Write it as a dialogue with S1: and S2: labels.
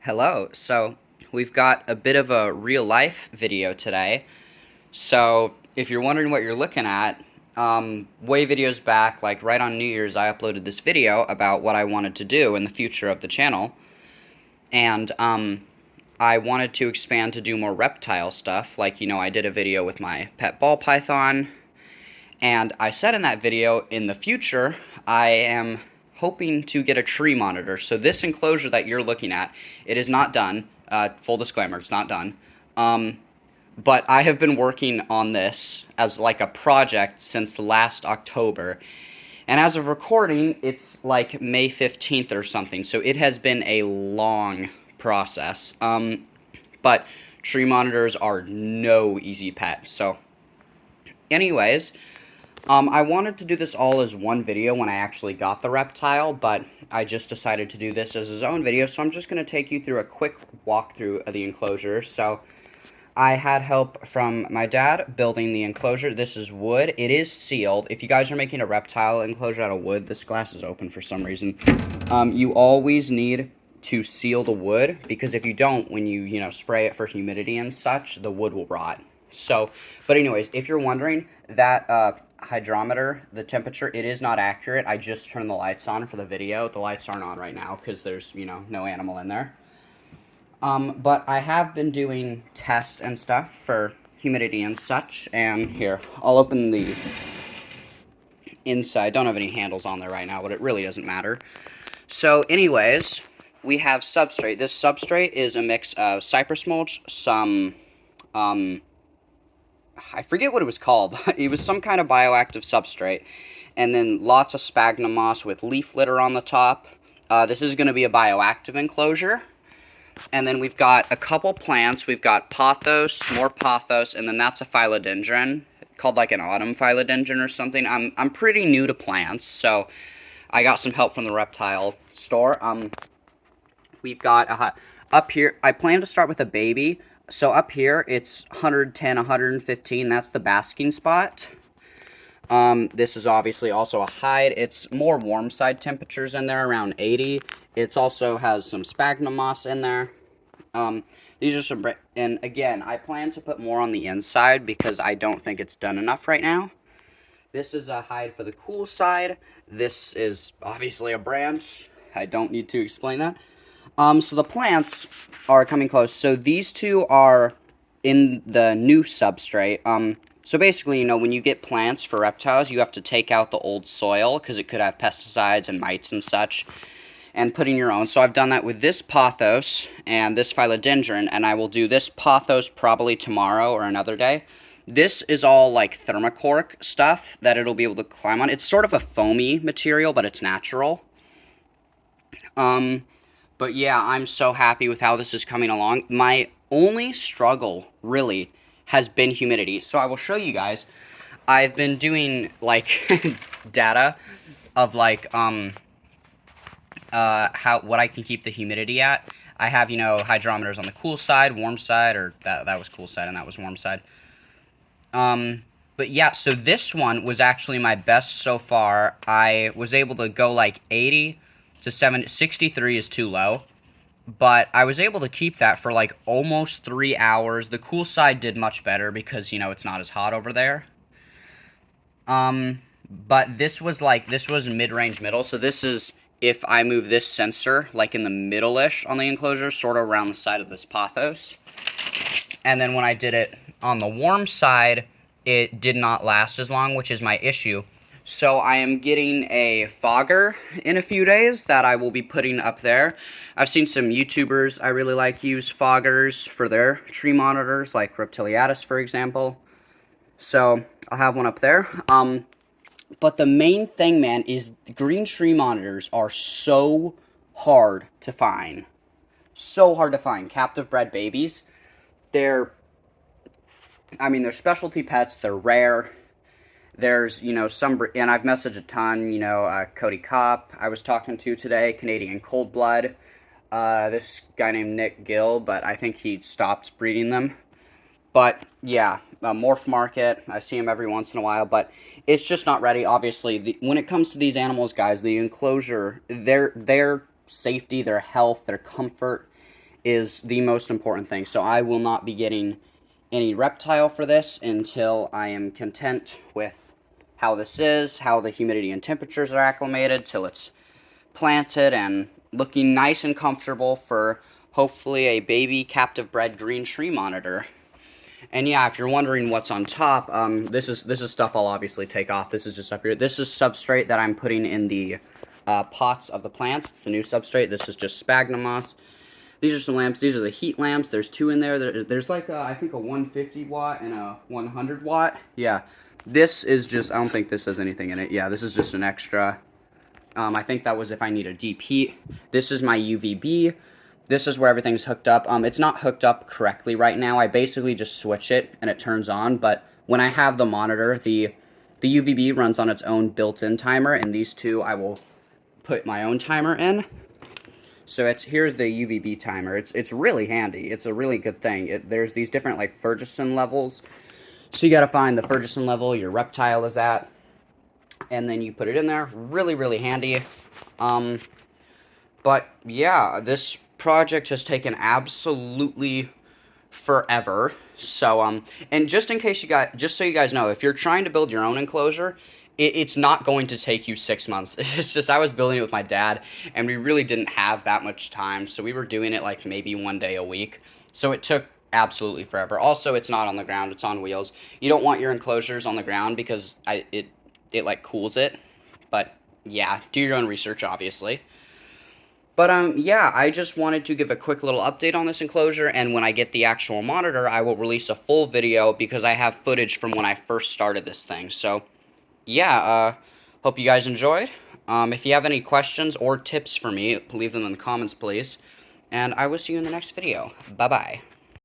S1: Hello. So we've got a bit of a real life video today. So if you're wondering what you're looking at, way videos back, like right on New Year's, I uploaded this video about what I wanted to do in the future of the channel. And I wanted to expand to do more reptile stuff. Like, I did a video with my pet ball python. And I said in that video, in the future, I am hoping to get a tree monitor. So this enclosure that you're looking at, it is not done. Full disclaimer, it's not done. But I have been working on this as like a project since last October. And as of recording, it's like May 15th or something. So it has been a long process. But tree monitors are no easy pet. So anyways, I wanted to do this all as one video when I actually got the reptile, but I just decided to do this as his own video, so I'm just going to take you through a quick walkthrough of the enclosure. So I had help from my dad building the enclosure. This is wood. It is sealed. If you guys are making a reptile enclosure out of wood, this glass is open for some reason. You always need to seal the wood, because if you don't, when you spray it for humidity and such, the wood will rot. So, but anyways, if you're wondering, that hydrometer, the temperature, it is not accurate. I just turned the lights on for the video. The lights aren't on right now because there's, no animal in there. But I have been doing tests and stuff for humidity and such, and here, I'll open the inside. Don't have any handles on there right now, but it really doesn't matter. So anyways, we have substrate. This substrate is a mix of cypress mulch, some, I forget what it was called. It was some kind of bioactive substrate. And then lots of sphagnum moss with leaf litter on the top. This is going to be a bioactive enclosure. And then we've got a couple plants. We've got pothos, more pothos, and then that's a philodendron called like an autumn philodendron or something. I'm pretty new to plants, so I got some help from the reptile store. We've got up here, I plan to start with a baby. So up here, it's 110, 115. That's the basking spot. This is obviously also a hide. It's more warm side temperatures in there, around 80. It also has some sphagnum moss in there. These are some, and again, I plan to put more on the inside because I don't think it's done enough right now. This is a hide for the cool side. This is obviously a branch. I don't need to explain that. So the plants are coming close. So these two are in the new substrate. So basically, when you get plants for reptiles, you have to take out the old soil because it could have pesticides and mites and such, and put in your own. So I've done that with this pothos and this philodendron, and I will do this pothos probably tomorrow or another day. This is all like thermocork stuff that it'll be able to climb on. It's sort of a foamy material, but it's natural. But yeah, I'm so happy with how this is coming along. My only struggle, really, has been humidity. So I will show you guys. I've been doing, like, data of, like, what I can keep the humidity at. I have, hydrometers on the cool side, warm side, or that was cool side and that was warm side. But yeah, so this one was actually my best so far. I was able to go, like, 80 to 70, 63 is too low, but I was able to keep that for like almost 3 hours. The cool side did much better because, it's not as hot over there. But this was mid-range middle, so this is if I move this sensor like in the middle-ish on the enclosure, sort of around the side of this pothos. And then when I did it on the warm side, it did not last as long, which is my issue. So I am getting a fogger in a few days that I will be putting up there. I've seen some YouTubers I really like use foggers for their tree monitors, like Reptiliatus, for example. So I'll have one up there. But the main thing, man, is green tree monitors are so hard to find. So hard to find. Captive bred babies. They're specialty pets. They're rare. There's, some, and I've messaged a ton, Cody Kopp I was talking to today, Canadian Cold Blood, this guy named Nick Gill, but I think he stopped breeding them. But, yeah, Morph Market, I see him every once in a while, but it's just not ready, obviously. When it comes to these animals, guys, the enclosure, their safety, their health, their comfort is the most important thing. So I will not be getting any reptile for this until I am content with how this is, how the humidity and temperatures are acclimated, till it's planted and looking nice and comfortable for hopefully a baby captive bred green tree monitor. And yeah, if you're wondering what's on top, this is stuff I'll obviously take off. This is just up here. This is substrate that I'm putting in the pots of the plants. It's the new substrate. This is just sphagnum moss. These are some lamps. These are the heat lamps. There's two in there. There's like I think a 150 watt and a 100 watt. Yeah, this is just, I don't think this has anything in it. Yeah, this is just an extra. I think that was if I need a deep heat. This is my UVB. This is where everything's hooked up. It's not hooked up correctly right now. I basically just switch it and it turns on. But when I have the monitor, the UVB runs on its own built-in timer, and these two I will put my own timer in. So here's the UVB timer. It's really handy. It's a really good thing. There's these different like Ferguson levels. So you got to find the Ferguson level your reptile is at, and then you put it in there. Really, really handy. But yeah, this project has taken absolutely forever. So and just in case just so you guys know, if you're trying to build your own enclosure, it's not going to take you 6 months. It's just I was building it with my dad, and we really didn't have that much time, so we were doing it like maybe one day a week. So it took absolutely forever. Also, it's not on the ground; it's on wheels. You don't want your enclosures on the ground because it like cools it. But yeah, do your own research, obviously. But yeah, I just wanted to give a quick little update on this enclosure, and when I get the actual monitor, I will release a full video because I have footage from when I first started this thing. So yeah, hope you guys enjoyed. If you have any questions or tips for me, leave them in the comments, please. And I will see you in the next video. Bye-bye.